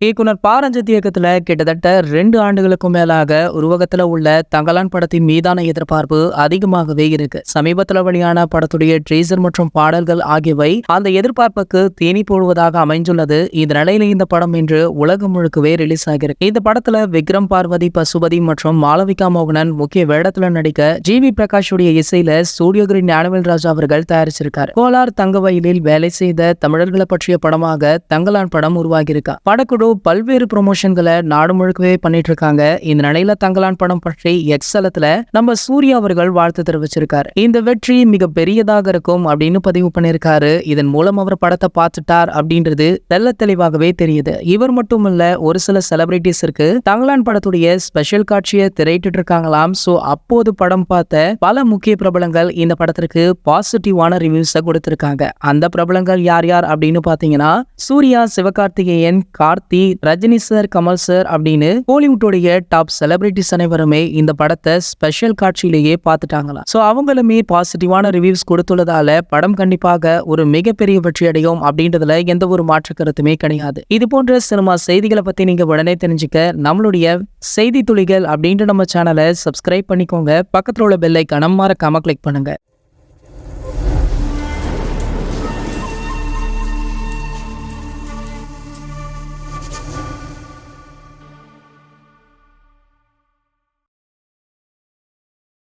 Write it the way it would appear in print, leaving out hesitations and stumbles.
இயக்குனர் ப. ரஞ்சித் இயக்கத்துல கிட்டத்தட்ட 2 ஆண்டுகளுக்கும் மேலாக உருவகத்துல உள்ள தங்கலான் படத்தின் மீதான எதிர்பார்ப்பு அதிகமாகவே இருக்கு. சமீபத்துல வெளியான படத்துடைய ட்ரீசர் மற்றும் பாடல்கள் ஆகியவை அந்த எதிர்பார்ப்புக்கு தீனி போடுவதாக அமைஞ்சுள்ளது. இந்த நிலையில இந்த படம் இன்று உலகம் முழுக்கவே ரிலீஸ் ஆகிருக்கு. இந்த படத்துல விக்ரம், பார்வதி, பசுபதி மற்றும் மாளவிகா மோகனன் முக்கிய வேடத்துல நடிக்க ஜி.வி. பிரகாஷுடைய இசையில ஸ்டூடியோ கிரீன் ஞானவேல் ராஜா அவர்கள் தயாரிச்சிருக்காரு. கோலார் தங்கவயலில் வேலை செய்த தமிழர்களை பற்றிய படமாக தங்கலான் படம் உருவாகியிருக்கா. படக்குழு பல்வேறு ப்ரொமோஷன்களை நாடு முழுக்கவே பண்ணிட்டு இருக்காங்க. இந்த நிலையில தங்கலான் படம் பற்றி எக்ஸலத்துல நம்ம சூர்யா அவர்கள் வாழ்த்து தெரிவிச்சிருக்காரு. இந்த வெற்றி மிக பெரியதாக இருக்கும் அப்படின்னு பதிவு பண்ணிருக்காரு. இதன் மூலம் அவர் படத்தை பார்த்துட்டார் அப்படின்றது தெல்ல தெளிவாகவே தெரியுது. இவர் மட்டுமல்ல, ஒரு சில செலிபிரிட்டிஸிற்கு தங்கலான் படத்துடைய ஸ்பெஷல் காட்சியை திரையிட்டு இருக்காங்களாம். சோ அப்போது படம் பார்த்த பல முக்கிய பிரபலங்கள் இந்த படத்திற்கு பாசிட்டிவான ரிவ்யூஸை கொடுத்திருக்காங்க. அந்த பிரபலங்கள் யார் யார் அப்படின்னு பாத்தீங்கன்னா, சூர்யா, சிவகார்த்திகேயன், கார்த்தி, ரஜினி சார், கமல் சார் அப்படின்னு கோலிவுட்டோடைய டாப் செலிபிரிட்டிஸ் அனைவருமே இந்த படத்தை ஸ்பெஷல் காட்சியிலேயே பார்த்துட்டாங்களாம். சோ அவங்களுமே பாசிட்டிவான ரிவ்யூஸ் கொடுத்துள்ளதால படம் கண்டிப்பாக ஒரு மிகப்பெரிய வெற்றி அடையும் அப்படின்றதுல எந்த ஒரு மாற்று கருத்துமே கிடையாது. இது போன்ற சினிமா செய்திகளை பத்தி நீங்க உடனே தெரிஞ்சுக்க நம்மளுடைய செய்தி துளிகள் அப்படின்ற நம்ம சேனலை சப்ஸ்கிரைப் பண்ணிக்கோங்க. பக்கத்துல உள்ள பெல் ஐகானை மறக்காம கிளிக் பண்ணுங்க.